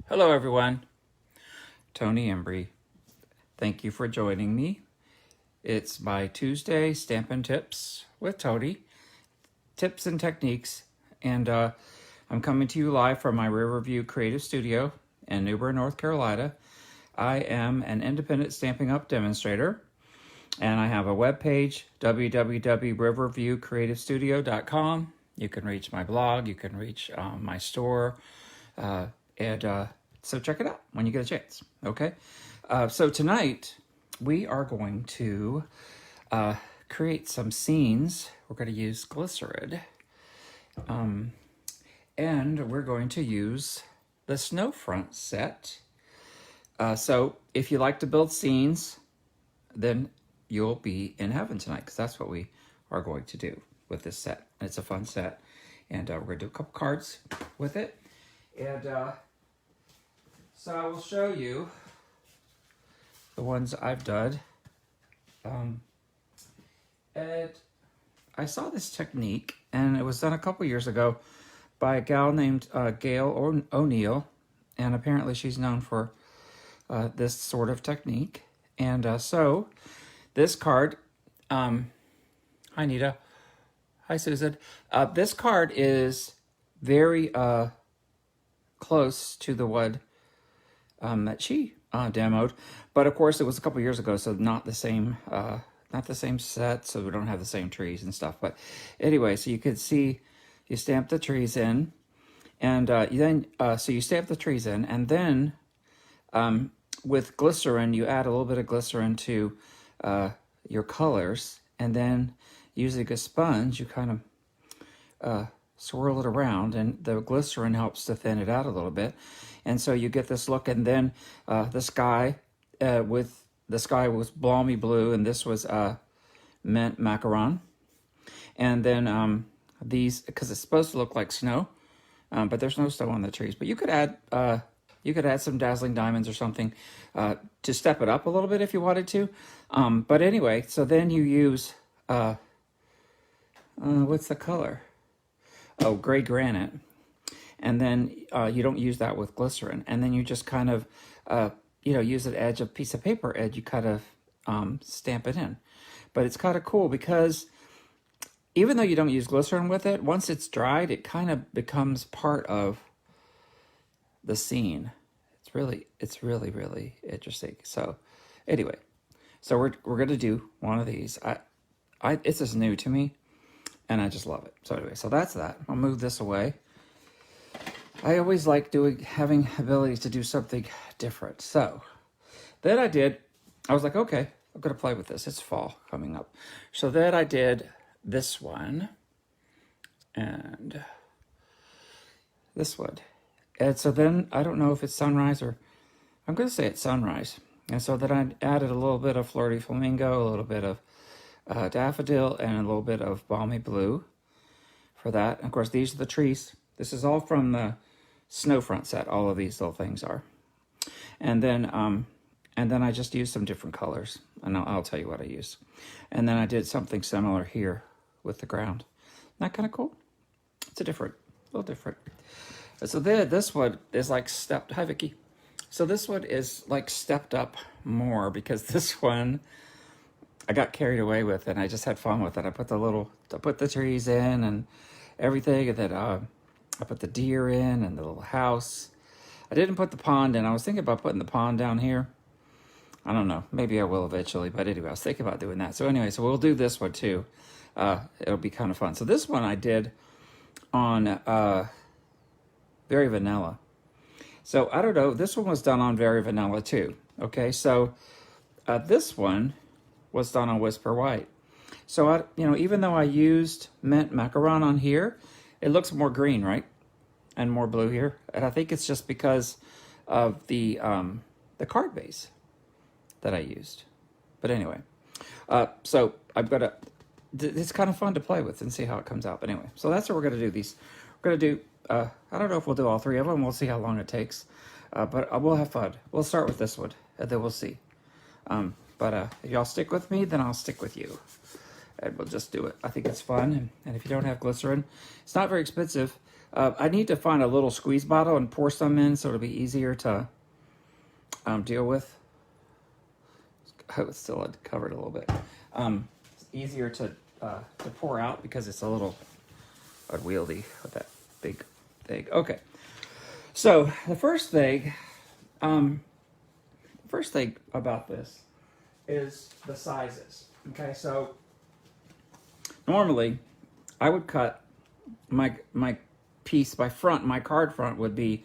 Hello everyone, Tony Embry. Thank you for joining me. It's my Tuesday Stampin' Tips with Tony, tips and techniques, and I'm coming to you live from my Riverview Creative Studio in New Bern, North Carolina. I am an independent Stampin' Up! Demonstrator, and I have a webpage, www.riverviewcreativestudio.com. You can reach my blog, you can reach my store, so check it out when you get a chance, okay? So tonight, we are going to create some scenes. We're going to use Glycerine, and we're going to use the Snow Front set. So if you like to build scenes, then you'll be in heaven tonight, because that's what we are going to do with this set. It's a fun set, and we're going to do a couple cards with it. And so I will show you the ones I've done. And I saw this technique, and it was done a couple years ago by a gal named Gail O'Neill, and apparently she's known for this sort of technique. And so this card, hi Nita, hi Susan. This card is very close to the one that she demoed, but of course it was a couple years ago, so not the same set, so we don't have the same trees and stuff. But anyway, so you could see you stamp the trees in, and so you stamp the trees in, and then with glycerin you add a little bit of glycerin to your colors, and then using a sponge you kind of swirl it around, and the glycerin helps to thin it out a little bit, and so you get this look. And then the sky was balmy blue, and this was mint macaron. And then these, because it's supposed to look like snow, but there's no snow on the trees. But you could add some dazzling diamonds or something to step it up a little bit if you wanted to. But anyway, so then you use what's the color? Oh, gray granite. And then you don't use that with glycerin. And then you just kind of, use an edge of piece of paper edge. You kind of stamp it in. But it's kind of cool because even though you don't use glycerin with it, once it's dried, it kind of becomes part of the scene. It's really, really interesting. So anyway, so we're going to do one of these. It's just new to me, and I just love it. So anyway, so that's that. I'll move this away. I always like having ability to do something different. So then I was like, okay, I'm going to play with this. It's fall coming up. So then I did this one and this one. And so then I don't know if it's sunrise, or I'm going to say it's sunrise. And so then I added a little bit of flirty flamingo, a little bit of daffodil, and a little bit of balmy blue for that. And of course, these are the trees. This is all from the Snow Front set. All of these little things are. And then I just used some different colors, and I'll tell you what I used. And then I did something similar here with the ground. Isn't that kind of cool? It's a little different. So this one is like stepped. Hi, Vicky. So this one is like stepped up more, because this one I got carried away with, and I just had fun with it. I put the trees in and everything, and then I put the deer in and the little house. I didn't put the pond in. I was thinking about putting the pond down here. I don't know. Maybe I will eventually. But anyway, I was thinking about doing that. So anyway, so we'll do this one too. It'll be kind of fun. So this one I did on Very Vanilla. So I don't know. This one was done on Very Vanilla too. Okay, so this one was done on Whisper White. So even though I used mint macaron on here, it looks more green, right? And more blue here. And I think it's just because of the card base that I used. But anyway, so it's kind of fun to play with and see how it comes out. But anyway, so that's what we're going to do. We're going to do, I don't know if we'll do all three of them. We'll see how long it takes. But we'll have fun. We'll start with this one, and then we'll see. But if y'all stick with me, then I'll stick with you. and we'll just do it. I think it's fun, and if you don't have glycerin, it's not very expensive. I need to find a little squeeze bottle and pour some in so it'll be easier to deal with. It's still covered a little bit. It's easier to pour out because it's a little unwieldy with that big thing. Okay, so the first thing about this is the sizes. Okay, so normally I would cut my piece, my card front would be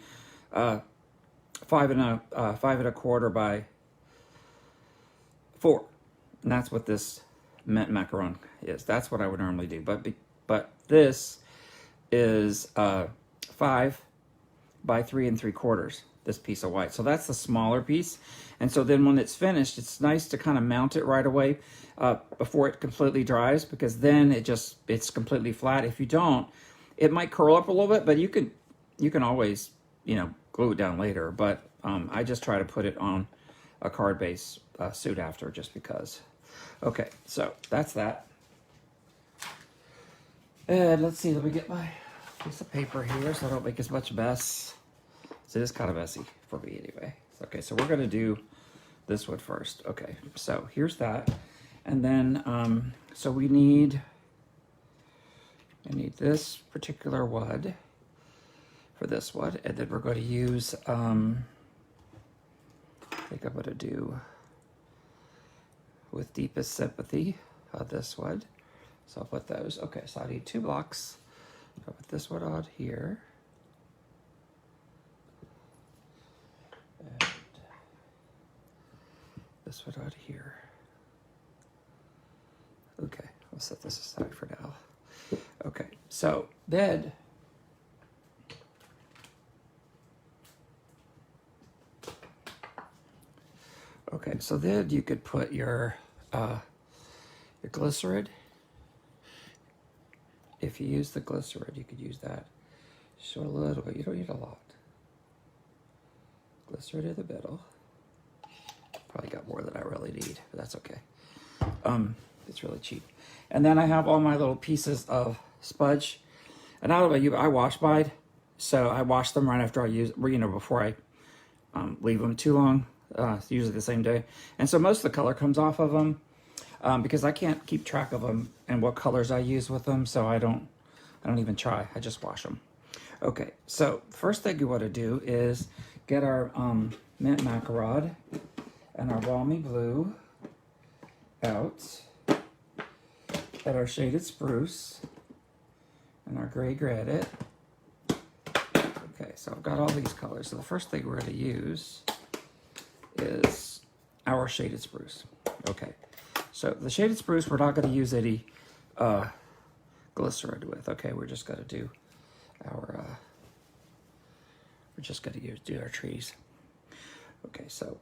5¼ by 4, and that's what this mint macaron is. That's what I would normally do, but this is 5 by 3¾ this piece of white. So that's the smaller piece, and so then when it's finished, it's nice to kind of mount it right away before it completely dries, because then it's completely flat. If you don't, it might curl up a little bit, but you can always, you know, glue it down later. But I just try to put it on a card base suit after, just because. Okay, so that's that. And let's see, let me get my piece of paper here so I don't make as much mess. So it is kind of messy for me anyway. Okay, so we're gonna do this one first. Okay, so here's that. And then, so I need this particular wad for this one. And then we're going to use, I think I'm going to do With Deepest Sympathy, this one. So I'll put those. Okay, so I need 2 blocks. I'll put this one on here. And this one on here. Okay, I'll set this aside for now. Okay, so then you could put your glycerin. If you use the glycerin, you could use that. Show a little bit. You don't need a lot. Glycerin in the middle. Probably got more than I really need, but that's okay. It's really cheap. And then I have all my little pieces of sponge. And I don't know about you, but I wash mine. So I wash them right after I use, you know, before I leave them too long. Usually the same day. And so most of the color comes off of them because I can't keep track of them and what colors I use with them. So I don't even try. I just wash them. Okay, so first thing you want to do is get our mint macaroni and our balmy blue out, and our shaded spruce and our gray granite. Okay, so I've got all these colors. So the first thing we're going to use is our shaded spruce. Okay, so the shaded spruce we're not going to use any glycerin with. Okay, we're just going to do our do our trees. Okay, so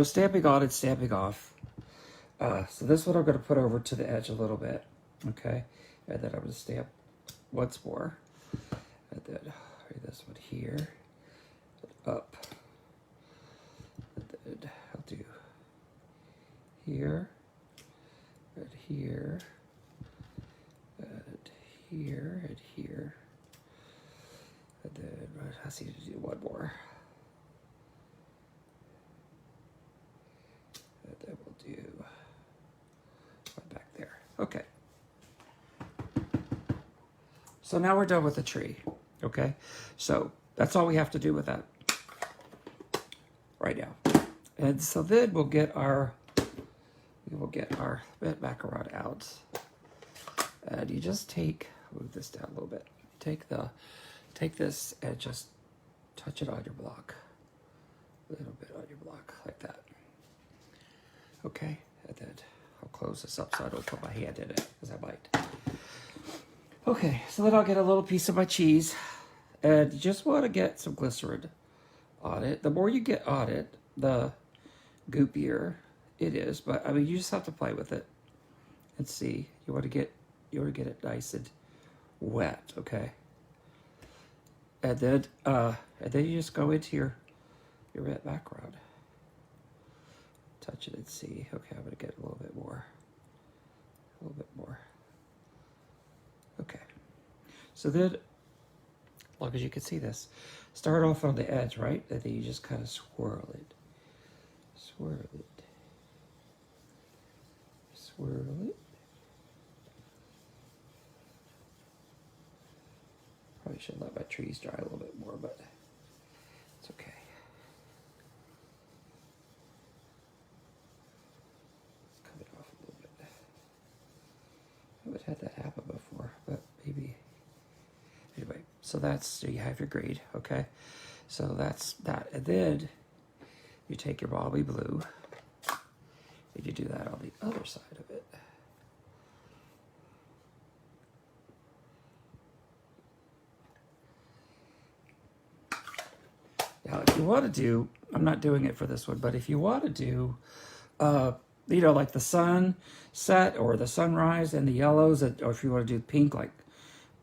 stamping on and stamping off. So this one I'm going to put over to the edge a little bit. Okay, and then I'm going to stamp once more, and then this one here, up, and then I'll do here, and here, and here, and here, and then I see to do one more, and then we'll do one back there. Okay. So now we're done with the tree, okay? So that's all we have to do with that right now. And so then we will get our mint macaron out. And you just move this down a little bit. Take this and just touch it on your block. A little bit on your block, like that. Okay, and then I'll close this up so I don't put my hand in it, because I might. Okay, so then I'll get a little piece of my cheese, and you just want to get some glycerin on it. The more you get on it, the goopier it is. But I mean, you just have to play with it and see. You want to get it nice and wet, okay? And then you just go into your red background, touch it and see. Okay, I'm gonna get a little bit more. So then, as long as you can see this, start off on the edge, right? And then you just kind of swirl it. Swirl it. Swirl it. Probably should let my trees dry a little bit more, but it's okay. Let's cut it off a little bit. I haven't had that happen before, but maybe. Anyway, so so you have your green, okay? So that's that. And then you take your Bobby blue and you do that on the other side of it. Now, if you want to do, I'm not doing it for this one, but if you want to do, you know, like the sunset or the sunrise and the yellows, or if you want to do pink, like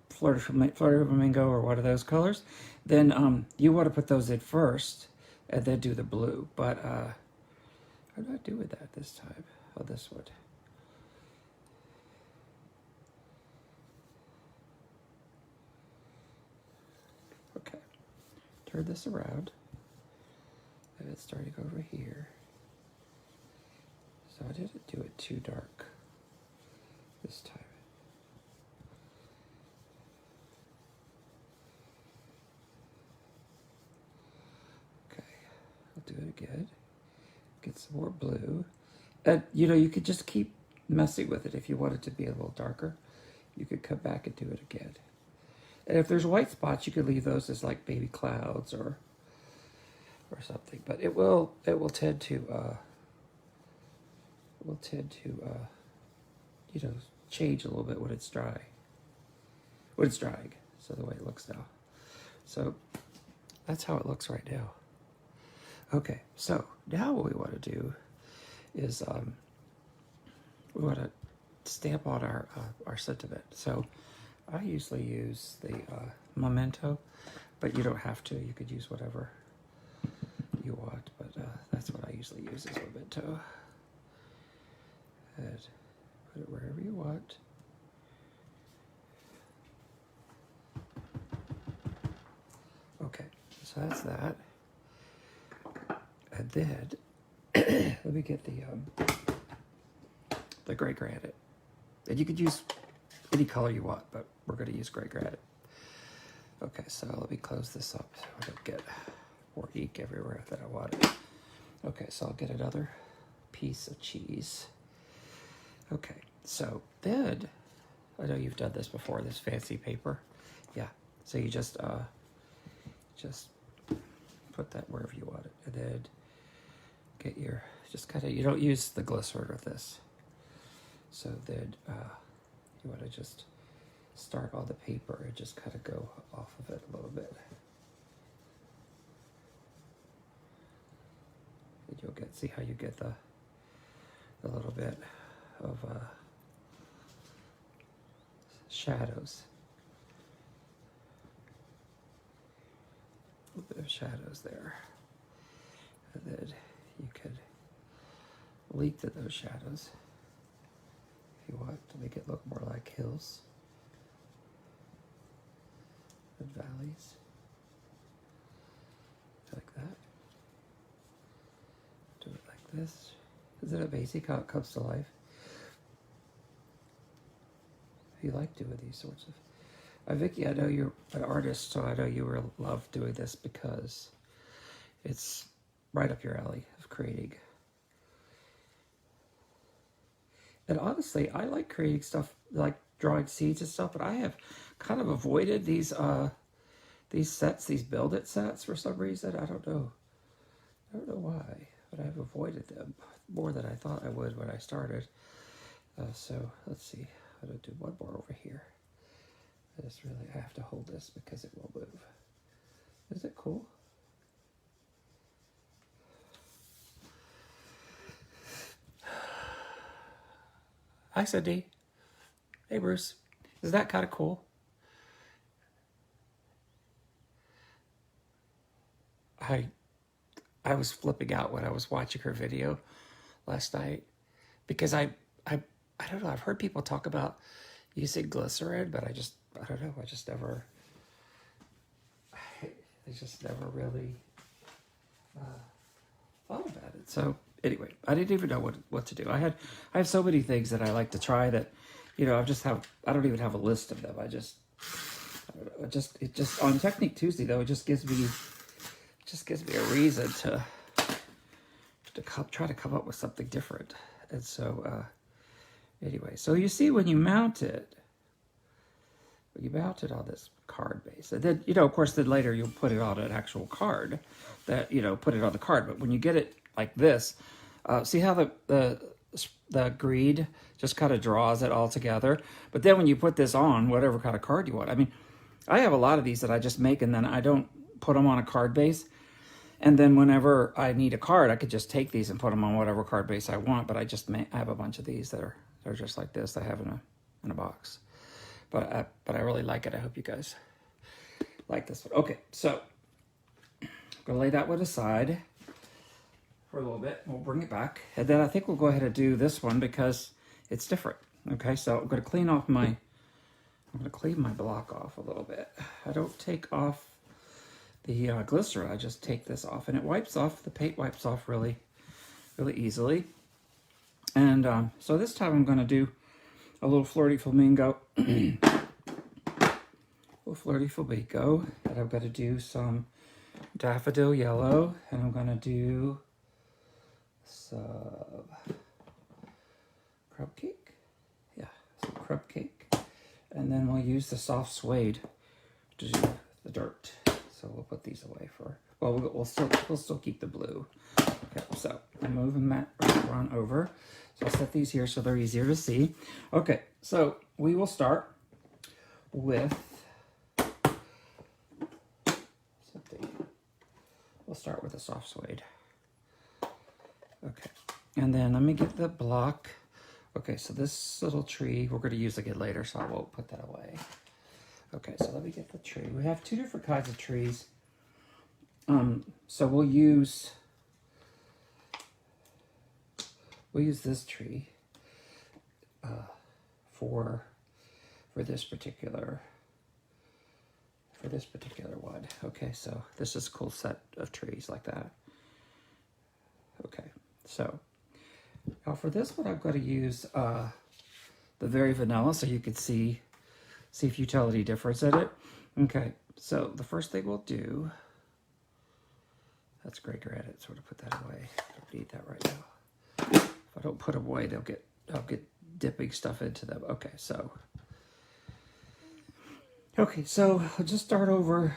Fleur de Flamingo or one of those colors, then you want to put those in first and then do the blue. But I'm not doing that this time. Oh, this one. Okay. Turn this around. And it's starting over here. So I didn't do it too dark this time. Do it again. Get some more blue. And you know, you could just keep messing with it if you want it to be a little darker. You could come back and do it again. And if there's white spots, you could leave those as like baby clouds or something. But it will tend to you know, change a little bit when it's dry. When it's drying. So the way it looks now. So that's how it looks right now. Okay, so now what we want to do is we want to stamp on our sentiment. So I usually use the Memento, but you don't have to. You could use whatever you want, but that's what I usually use is Memento. And put it wherever you want. Okay, so that's that. And then, let me get the gray granite. And you could use any color you want, but we're going to use gray granite. Okay, so let me close this up so I don't get more ink everywhere that I want it. Okay, so I'll get another piece of cheese. Okay, so then, I know you've done this before, this fancy paper. Yeah, so you just put that wherever you want it. And then get your, just kind of, you don't use the glycerine with this. So then you want to just start on the paper and just kind of go off of it a little bit. And you'll see how you get the little bit of shadows. A little bit of shadows there. And then you could lengthen those shadows if you want to make it look more like hills and valleys. Like that. Do it like this. Isn't it amazing how it comes to life? You like doing these sorts of... Vicky, I know you're an artist, so I know you love doing this because it's right up your alley of creating. And honestly, I like creating stuff, like drawing seeds and stuff, but I have kind of avoided these sets, these Build It sets for some reason. I don't know why, but I've avoided them more than I thought I would when I started. So let's see, I'm gonna do one more over here. I have to hold this because it will move. Is it cool? Hi, Cindy. Hey, Bruce. Is that kind of cool? I was flipping out when I was watching her video last night because I don't know, I've heard people talk about, using glycerin, but I don't know, I just never really thought about it. So anyway, I didn't even know what to do. I have so many things that I like to try that, you know, I don't even have a list of them. I don't know, it just on Technique Tuesday though, it just gives me a reason to try to come up with something different. And so anyway, so you see when you mount it on this card base, and then, you know, of course, then later you'll put it on an actual card that, you know, put it on the card. But when you get it like this, see how the greed just kind of draws it all together. But then when you put this on whatever kind of card you want, I mean, I have a lot of these that I just make and then I don't put them on a card base. And then whenever I need a card, I could just take these and put them on whatever card base I want. But I have a bunch of these that are just like this. I have in a box. But I really like it. I hope you guys like this one. Okay, so I'm gonna lay that one aside for a little bit. We'll bring it back, and then I think we'll go ahead and do this one because it's different. Okay, so I'm gonna clean my block off a little bit. I don't take off the glycerin. I just take this off, and it wipes off. The paint wipes off really, really easily. And so this time I'm gonna do a little flirty flamingo. And I'm going to do some daffodil yellow, and I'm going to do some crumb cake. Yeah, some crumb cake. And then we'll use the soft suede to do the dirt. So we'll put these away we'll still keep the blue. Okay, so I'm moving that right over. So I'll set these here so they're easier to see. Okay, so we will start with something. We'll start with a soft suede. Okay, and then let me get the block. Okay, so this little tree we're going to use again later, so I won't put that away. Okay, so let me get the tree. We have two different kinds of trees. So we'll use this tree for this particular one. Okay, so this is a cool set of trees like that. Okay, so now for this one, I'm going to use the Very Vanilla, so you can see futility difference in it. Okay, so the first thing we'll do, that's gray granite, so I'm going to put that away. I don't need that right now. If I don't put them away, I'll get dipping stuff into them. Okay, so I'll just start over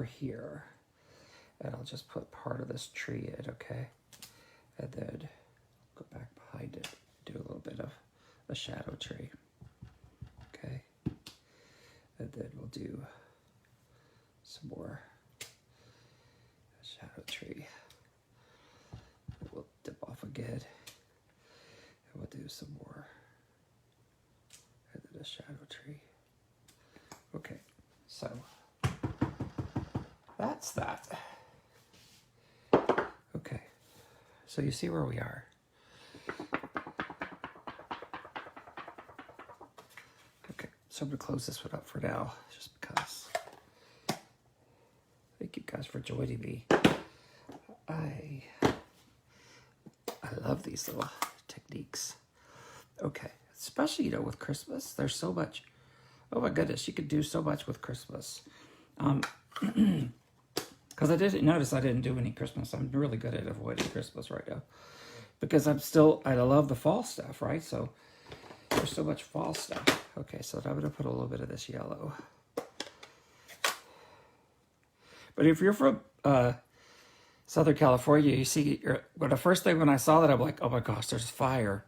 here, and I'll just put part of this tree in, okay? And then go back behind it, do a little bit of a shadow tree, okay? And then we'll do some more shadow tree. We'll dip off again, and we'll do some more, and then a shadow tree. Okay, so that's that. Okay, so you see where we are. Okay, so I'm gonna close this one up for now, just because. Thank you guys for joining me. I love these little techniques. Okay, especially, you know, with Christmas, there's so much. Oh my goodness, you could do so much with Christmas. Because I didn't do any Christmas. I'm really good at avoiding Christmas right now. Because I love the fall stuff, right? So there's so much fall stuff. Okay, so I'm going to put a little bit of this yellow. But if you're from Southern California, you see, the first thing when I saw that, I'm like, oh my gosh, there's fire.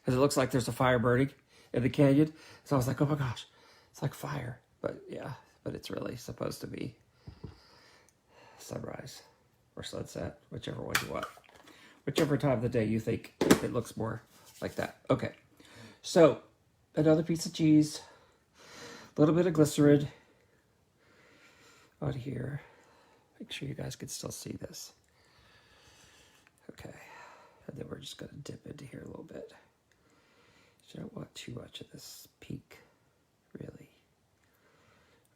Because it looks like there's a fire burning in the canyon. So I was like, oh my gosh. It's like fire, but yeah, but it's really supposed to be sunrise or sunset, whichever one you want. Whichever time of the day you think it looks more like that. Okay, so another piece of cheese, a little bit of glycerin on here. Make sure you guys can still see this. Okay, and then we're just gonna dip into here a little bit. You don't want too much of this pink, really.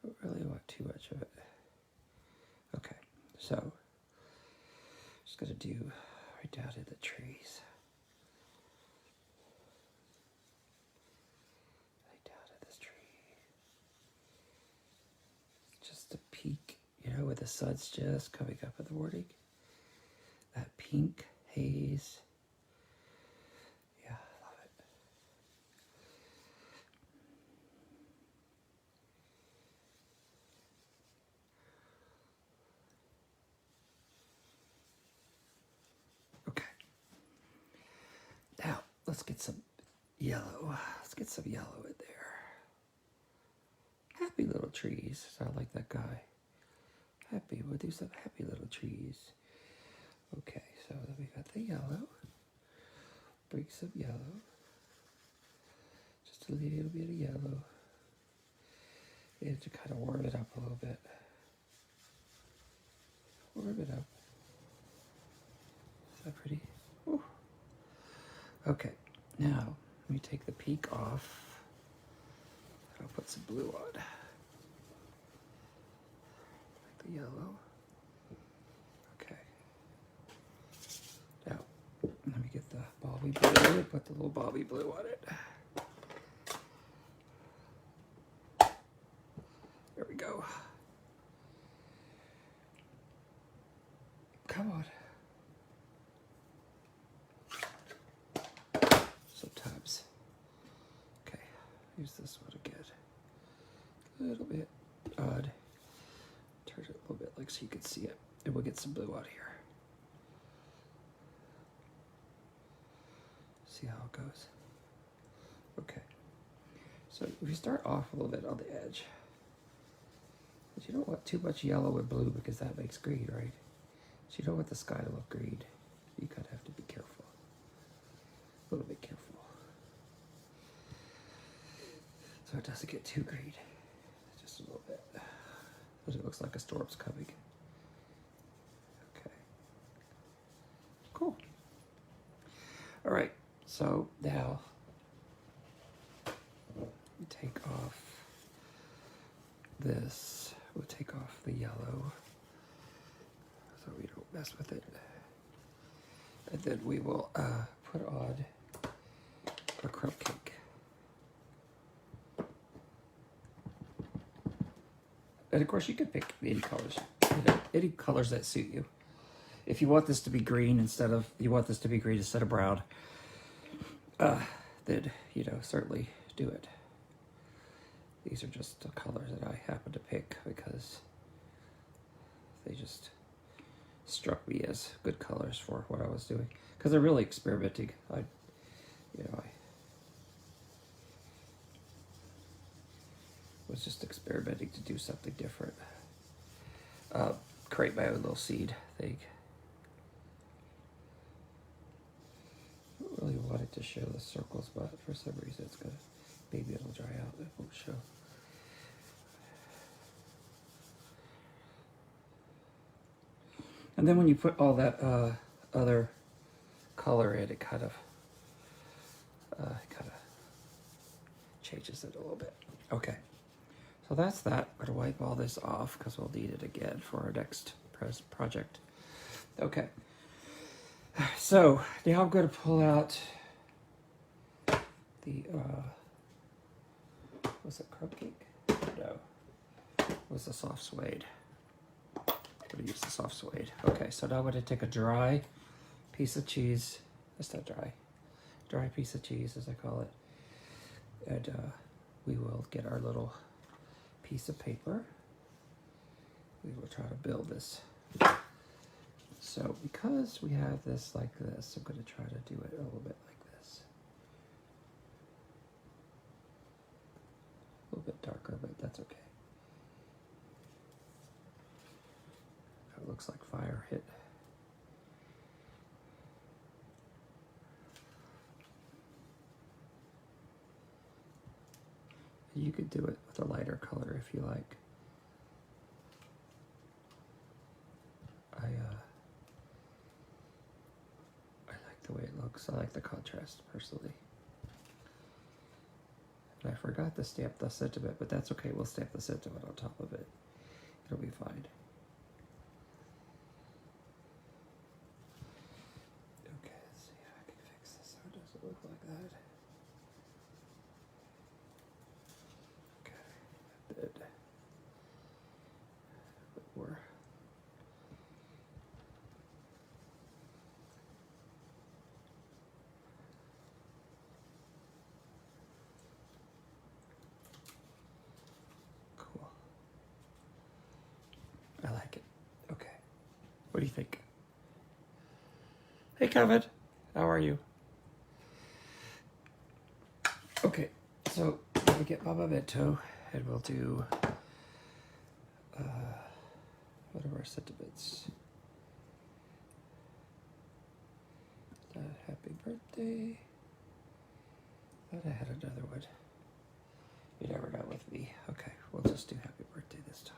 Don't really want too much of it. Okay, so just gonna do right down to the trees. Right down to this tree. Just a peak, you know, where the sun's just coming up in the morning. That pink haze. Yeah, I love it. Okay. Now, let's get some yellow. Let's get some yellow in there. Happy little trees. Sound like that guy. Happy. We'll do some happy little trees. Okay, so then we got the yellow. Bring some yellow. Just a little bit of yellow. And to kind of warm it up a little bit. Warm it up. Is that pretty? Ooh. Okay, now let me take the peak off. I'll put some blue on. Like the yellow. Okay. Now, let me get the bobby blue and put the little bobby blue on it. There we go. Come on. Sometimes. Okay, use this one again. A little bit odd. Turn it a little bit like so you can see it. And we'll get some blue out here. See how it goes. Okay. So if you start off a little bit on the edge. But you don't want too much yellow and blue because that makes green, right? So you don't want the sky to look green. You kind of have to be careful. A little bit careful. So it doesn't get too green. Just a little bit. But it looks like a storm's coming. Okay. Cool. All right. So now we take off this. We'll take off the yellow so we don't mess with it. And then we will put on our crumb cake. And of course you can pick any colors, you know, any colors that suit you. If you want this to be green instead of brown, then, you know, certainly do it. These are just the colors that I happen to pick because they just struck me as good colors for what I was doing. Because they're really experimenting. I was just experimenting to do something different. Create my own little seed thing. I don't really wanted to show the circles, but for some reason it's gonna, maybe it'll dry out, it won't show. And then when you put all that other color in, it kind of changes it a little bit. Okay, so that's that. I'm gonna wipe all this off because we'll need it again for our next project. Okay, so now I'm gonna pull out the was it crumb cake? No, it was the soft suede. I'm gonna use the soft suede. Okay, so now I'm gonna take a dry piece of cheese. It's not dry piece of cheese as I call it. And we will get our little piece of paper. We will try to build this. So because we have this like this, I'm gonna try to do it a little bit like this. A little bit darker, but that's okay. It looks like fire hit. You could do it with a lighter color if you like. I like the way it looks. I like the contrast personally. forgot to stamp the sentiment, but that's okay. We'll stamp the sentiment on top of it. It'll be fine. Okay, let's see if I can fix this so it doesn't look like that. Okay, that did. More. Cool. I like it. Okay. What do you think? Hey, Kevin. How are you? Okay, so let me get my memento, and we'll do what are our sentiments? Happy birthday. Thought I had another one. You never got with me. Okay, we'll just do happy birthday this time.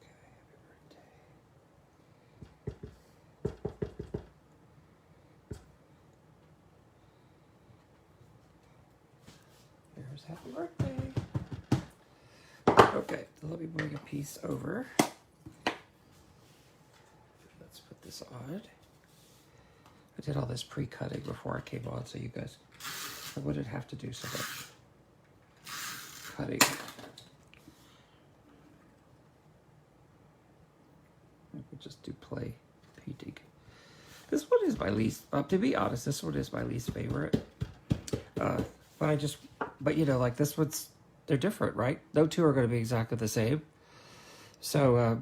Okay, happy birthday. Here's happy birthday. Okay, so let me bring a piece over. Let's put this on. I did all this pre-cutting before I came on, so you guys, I wouldn't have to do so much cutting. I could just do play painting. This one is my least, to be honest, this one is my least favorite. But you know, like this one's, they're different, right? No two are going to be exactly the same. So,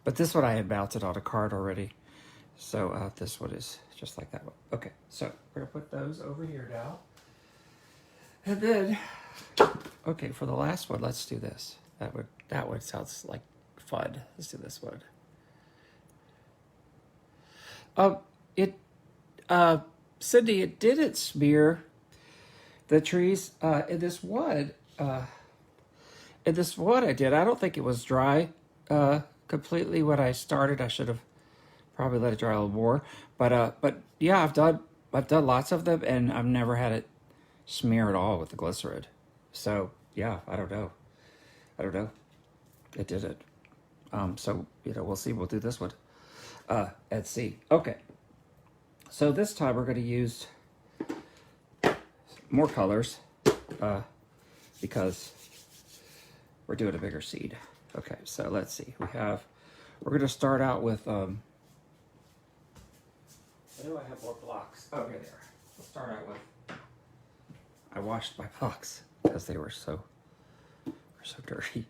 but this one I had mounted on a card already. So this one is just like that one. Okay, so we're gonna put those over here now. And then, okay, for the last one, let's do this. That one sounds like fun. Let's do this one. Cindy, it didn't smear the trees in this one. In this one I did. I don't think it was dry completely when I started. I should have probably let it dry a little more. But yeah, I've done lots of them, and I've never had it smear at all with the glycerin. So yeah, I don't know. It didn't. So you know, we'll see. We'll do this one and see. Okay. So this time we're going to use more colors because we're doing a bigger seed. Okay, so let's see. We're going to start out with, I know I have more blocks. Oh, here they are. We'll start out with, I washed my blocks because they were so dirty.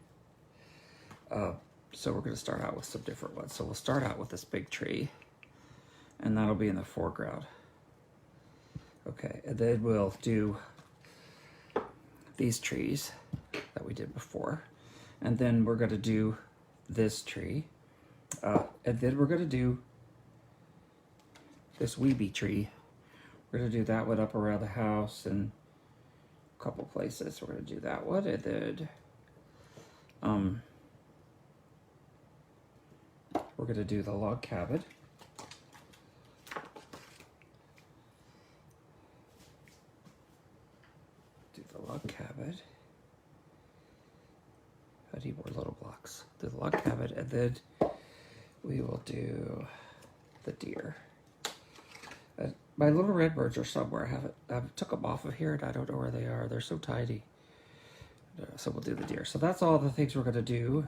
So we're going to start out with some different ones. So we'll start out with this big tree, and that'll be in the foreground. Okay, and then we'll do these trees that we did before. And then we're going to do this tree. And then we're going to do this weeby tree. We're going to do that one up around the house and a couple places. We're going to do that one. And then we're going to do the log cabin. Do the log cabin. I need more little blocks. Do the log cabin, and then we will do the deer. My little redbirds are somewhere. I took them off of here, and I don't know where they are. They're so tiny. So we'll do the deer. So that's all the things we're going to do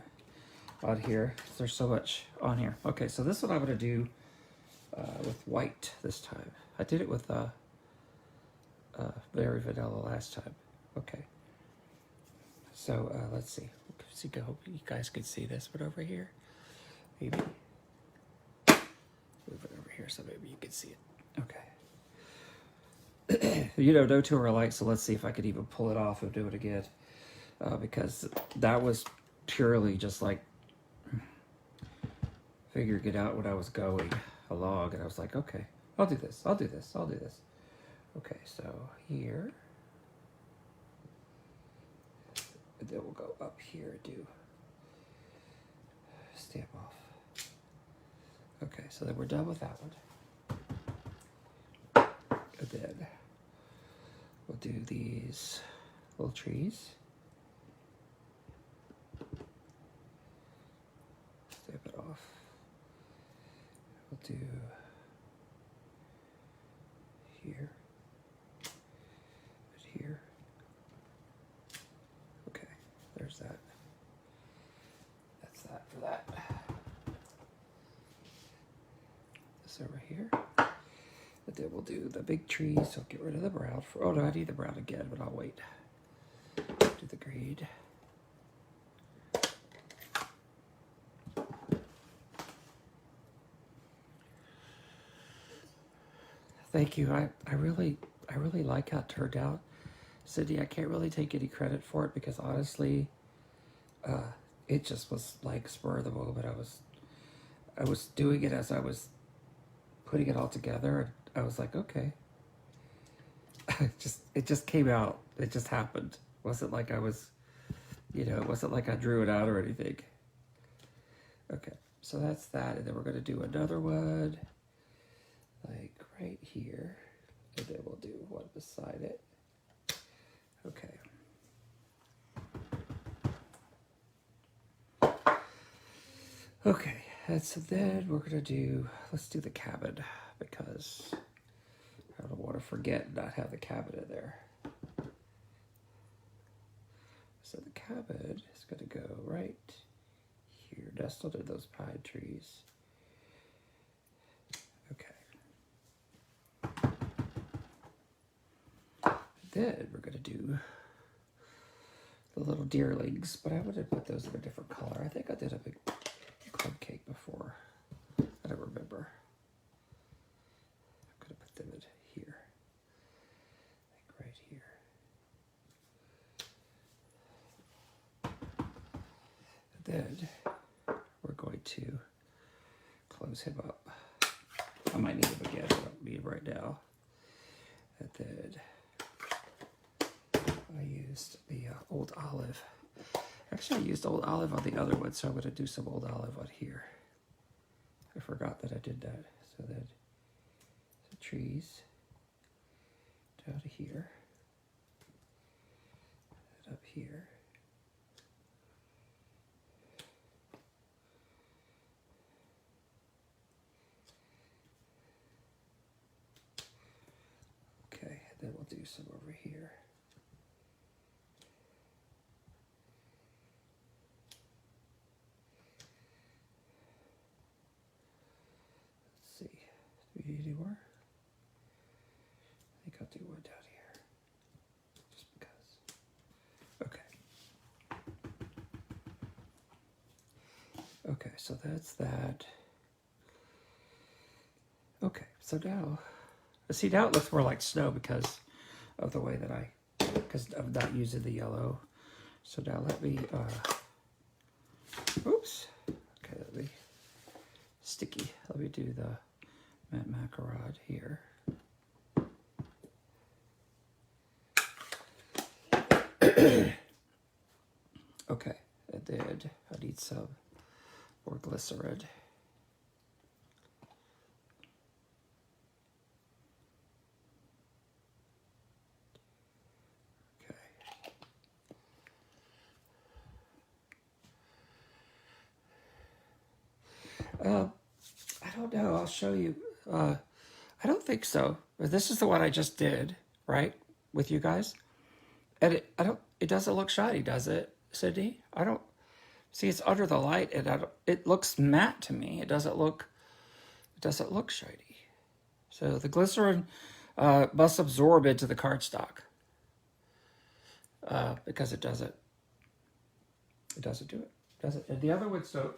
on here. There's so much on here. Okay, so this one I'm going to do with white this time. I did it with very vanilla last time. Okay. So let's see. I hope you guys can see this one over here. Maybe move it over here so maybe you can see it. Okay. You know, no two are alike, so let's see if I could even pull it off and do it again. Because that was purely just like figuring it out when I was going along, and I was like, okay, I'll do this. Okay, so here. And then we'll go up here and do stamp off. Okay, so then we're done with that one. then we'll do these little trees. Stamp it off. We'll do here, and here. Okay, there's that. That's that for that. This over here. But then we'll do the big trees, so I'll get rid of the brown. Oh no, I need the brown again, but I'll wait. Do the green. Thank you. I really like how it turned out. Sydney, I can't really take any credit for it because honestly, it just was like spur of the moment. I was doing it as I was putting it all together, and I was like, okay. It just came out. It just happened. It wasn't like I was, it wasn't like I drew it out or anything. Okay, so that's that, and then we're gonna do another one, like right here, and then we'll do one beside it. Okay. Okay, and so then we're gonna do, let's do the cabin, because I don't want to forget and not have the cabin in there. So the cabin is gonna go right here, nestled in those pine trees. Okay. Then we're gonna do the little deerlings, but I would have put those in a different color. I think I did a big club cake before. I don't remember. I'm gonna put them in here, like right here. And then we're going to close him up. I might need him again, I don't need him right now. And then I used the old olive. Actually, I used old olive on the other one, so I'm going to do some old olive on here. I forgot that I did that. So then the trees down to here, and up here. Okay, and then we'll do some over here. Do we need any more? I think I'll do one down here, just because. Okay. Okay, so that's that. Okay, so now, see, now it looks more like snow because of the way that because of not using the yellow. So now let me, oops. Okay, let me, sticky. Let me do the matte macarade here. Okay, and then I need some more glycerin. Okay. I don't know. I'll show you. I don't think so. This is the one I just did, right, with you guys. And it doesn't look shiny, does it, Sydney? I don't see. It's under the light, and it looks matte to me. It doesn't look shiny. So the glycerin must absorb into the cardstock because it doesn't do it. Doesn't. And the other ones don't.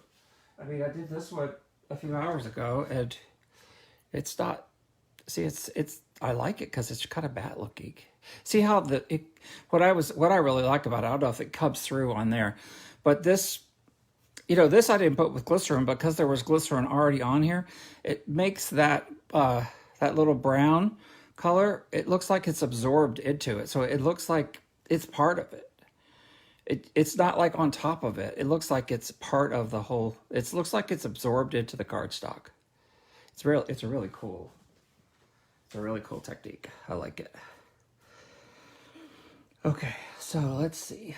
I mean, I did this one a few hours ago, and it's not. See, it's. I like it because it's kind of matte looking. See how what I really like about it. I don't know if it comes through on there, but this, this I didn't put with glycerin because there was glycerin already on here. It makes that that little brown color. It looks like it's absorbed into it, so it looks like it's part of it. It's not like on top of it. It looks like it's part of the whole. It looks like it's absorbed into the cardstock. It's really cool. It's a really cool technique. I like it. Okay, so let's see.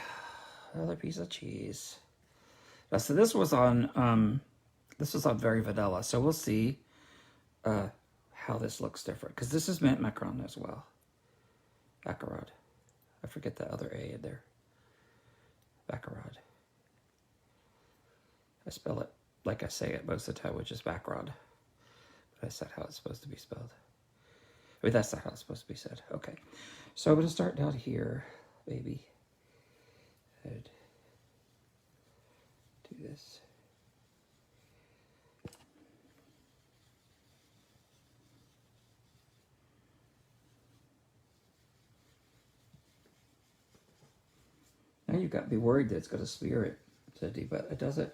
Another piece of cheese. Now, so this was on very vanilla. So we'll see how this looks different, because this is mint macaron as well. Macaron. I forget the other A in there. Macaron. I spell it like I say it most of the time, which is macaron. But that's not how it's supposed to be spelled. I mean, that's not how it's supposed to be said. Okay. So I'm going to start down here, maybe. And do this. Now you got me worried that it's going to smear it, Cindy, but it doesn't.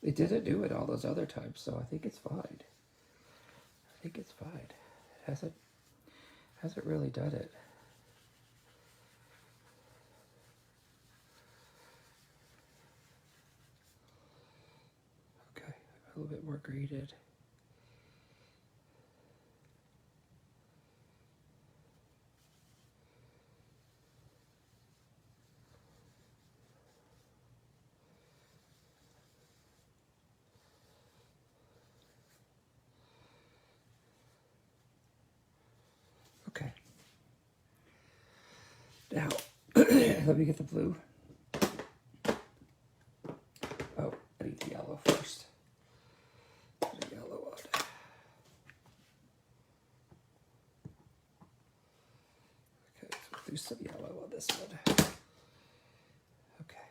It didn't do it all those other times, so I think it's fine. I think it's fine. It hasn't really done it. Okay, a little bit more grated. Okay. Now, let me get the blue. Oh, I need the yellow first. Put the yellow on. Okay, so we'll do some yellow on this one. Okay.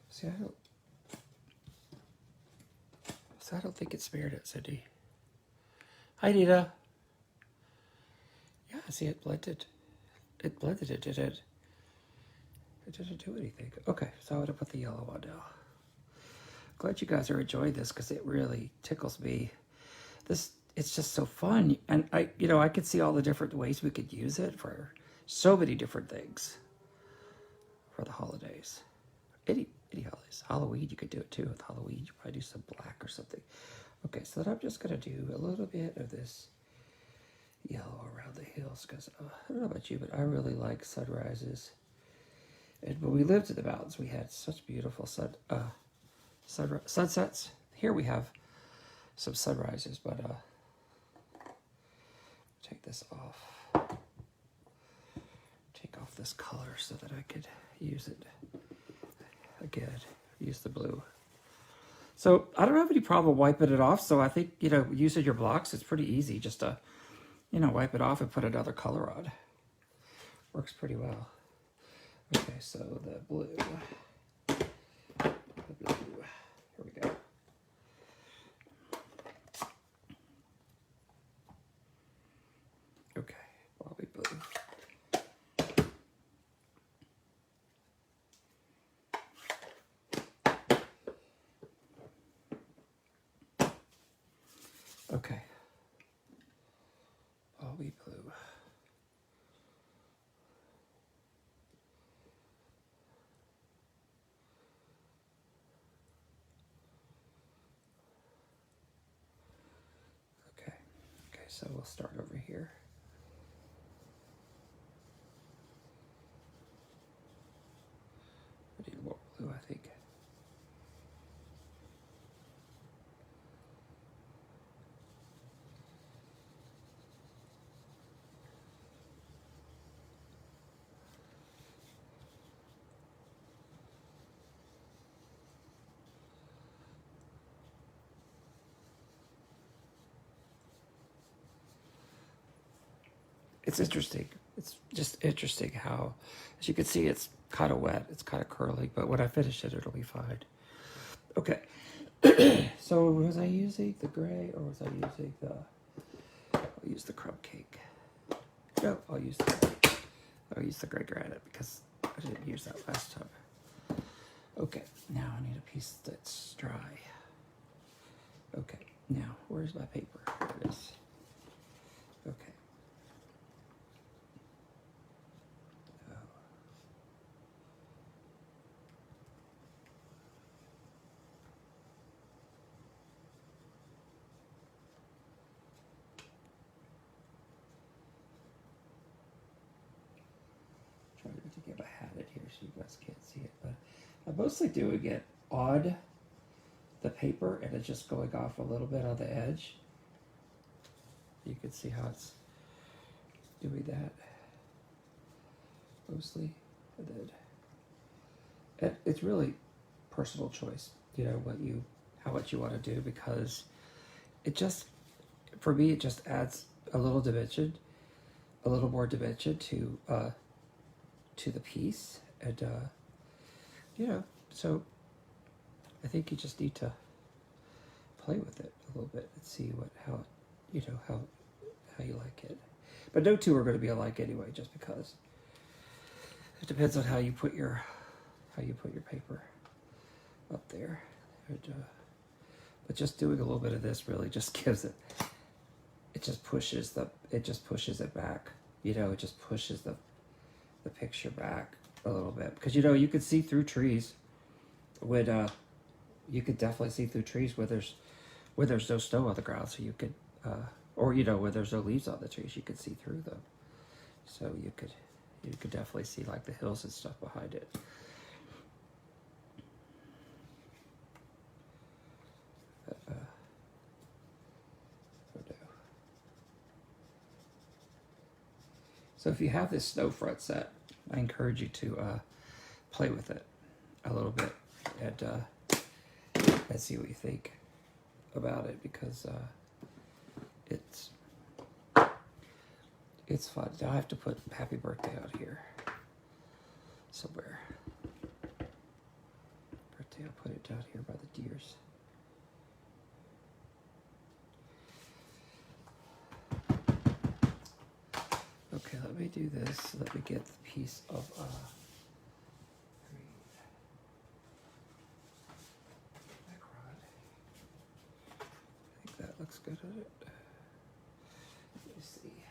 See, I don't think it smeared it, Cindy. Hi, Nita. Yeah, see, it blended. It blended it, did it? It didn't do anything. Okay, so I'm going to put the yellow on now. Glad you guys are enjoying this, because it really tickles me. It's just so fun. And I could see all the different ways we could use it for so many different things for the holidays. Any holidays. Halloween, you could do it too. With Halloween, you probably do some black or something. Okay, so then I'm just going to do a little bit of this yellow around the hills, because I don't know about you, but I really like sunrises. And when we lived in the mountains, we had such beautiful sunsets. Here we have some sunrises, but take this off. Take off this color so that I could use it again. Use the blue. So I don't have any problem wiping it off. So I think, using your blocks, it's pretty easy just to, wipe it off and put another color on. Works pretty well. Okay, so the blue. Here we go. Okay, Bobby blue. Okay. Bobby blue. Okay, so we'll start over here. I need more blue, I think. It's interesting. It's just interesting how, as you can see, it's kind of wet. It's kind of curly, but when I finish it, it'll be fine. Okay. So was I using the gray, or was I using I'll use the crumb cake. No, I'll use the gray granite, because I didn't use that last time. Okay, now I need a piece that's dry. Okay, now where's my paper? There it is. Okay. here so you guys can't see it, but I'm mostly doing it on the paper and it's just going off a little bit on the edge. You can see how it's doing that mostly, and then it's really personal choice, you know, how much you want to do, because it just, for me, it just adds a little dimension, a little more dimension to the piece, and you know, so I think you just need to play with it a little bit and see how you like it. But no two are going to be alike anyway, just because it depends on how you put your paper up there. And, but just doing a little bit of this really just gives it. It just pushes it back. You know, it just pushes the picture back a little bit, because you know you could see through trees. You could definitely see through trees where there's no snow on the ground, so you could, or you know, where there's no leaves on the trees, you could see through them. So you could definitely see like the hills and stuff behind it. So if you have this snow front set, I encourage you to play with it a little bit and see what you think about it, because it's fun. Now I have to put happy birthday out here somewhere. Birthday, I'll put it down here by the deers. Okay, let me do this. Let me get the piece of green. I think that looks good on it. Let me see.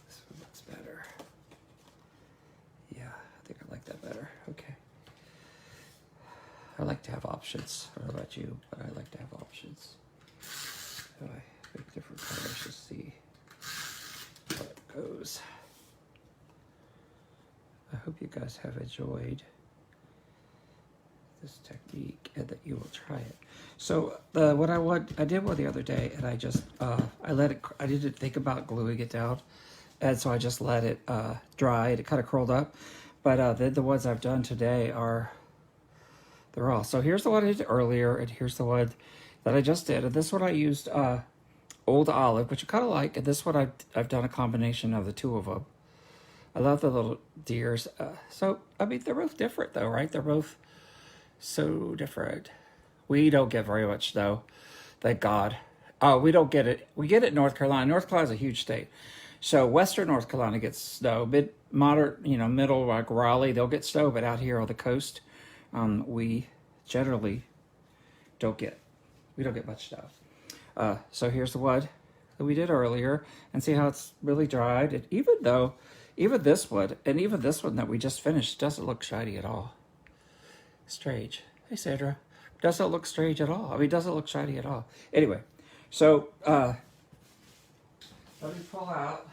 This one looks better. Yeah, I think I like that better. Okay. I like to have options. I don't know about you, but I like to have options. So I pick different colors to see how it goes. I hope you guys have enjoyed this technique and that you will try it. So I did one the other day, and I just I didn't think about gluing it down, and so I just let it dry, and it kind of curled up. But then the ones I've done today they're all. So here's the one I did earlier, and here's the one that I just did. And this one I used Old Olive, which I kind of like, and this one I've done a combination of the two of them. I love the little deers. So, I mean, they're both different though, right? They're both so different. We don't get very much snow, thank God. We don't get it. We get it in North Carolina. North Carolina's a huge state. So Western North Carolina gets snow. Moderate, middle, like Raleigh, they'll get snow, but out here on the coast, we generally don't get much snow. So here's the one that we did earlier, and see how it's really dried. And even this one that we just finished doesn't look shiny at all. Strange. Hey, Sandra. Doesn't look strange at all. I mean, doesn't look shiny at all. Anyway, so let me pull out.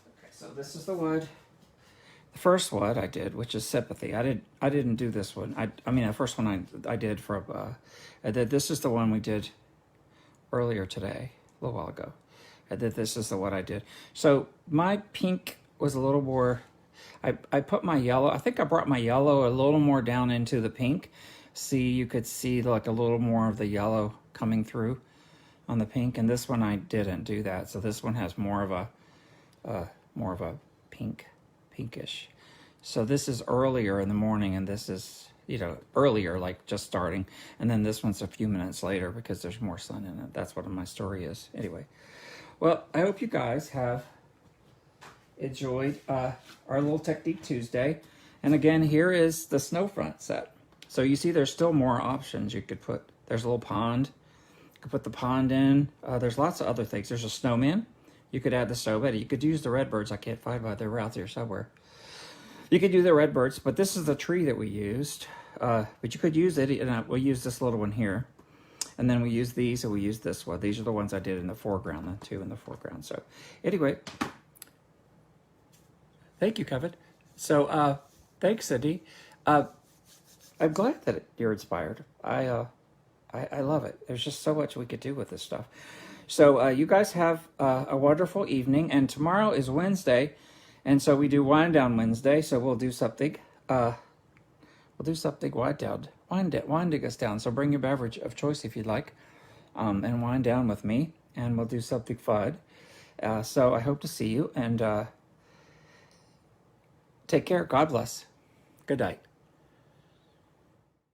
Okay, so this is the one. The first one I did, which is Sympathy. I didn't do this one. I mean, the first one I did from. This is the one we did earlier today, a little while ago. And then this is the one I did. So my pink was a little more. I put my yellow. I think I brought my yellow a little more down into the pink. See, you could see like a little more of the yellow coming through on the pink. And this one I didn't do that. So this one has more of a pinkish. So this is earlier in the morning, and this is, earlier, like just starting. And then this one's a few minutes later because there's more sun in it. That's what my story is. Anyway, well, I hope you guys have enjoyed our little Technique Tuesday. And again, here is the snow front set. So you see there's still more options you could put. There's a little pond. You could put the pond in. There's lots of other things. There's a snowman. You could add the snowman. You could use the redbirds. I can't find why they were out there somewhere. You could do the redbirds, but this is the tree that we used. But you could use it, and we'll use this little one here. And then we use these, and we use this one. These are the ones I did in the foreground, the two in the foreground. So anyway, Thank you, Kevin. So, thanks, Cindy. Uh, I'm glad that you're inspired. I love it. There's just so much we could do with this stuff. So, you guys have a wonderful evening, and tomorrow is Wednesday, and so we do Wind Down Wednesday. So we'll do something. We'll do something winding us down. So bring your beverage of choice if you'd like, and wind down with me, and we'll do something fun. So I hope to see you, and take care. God bless. Good night.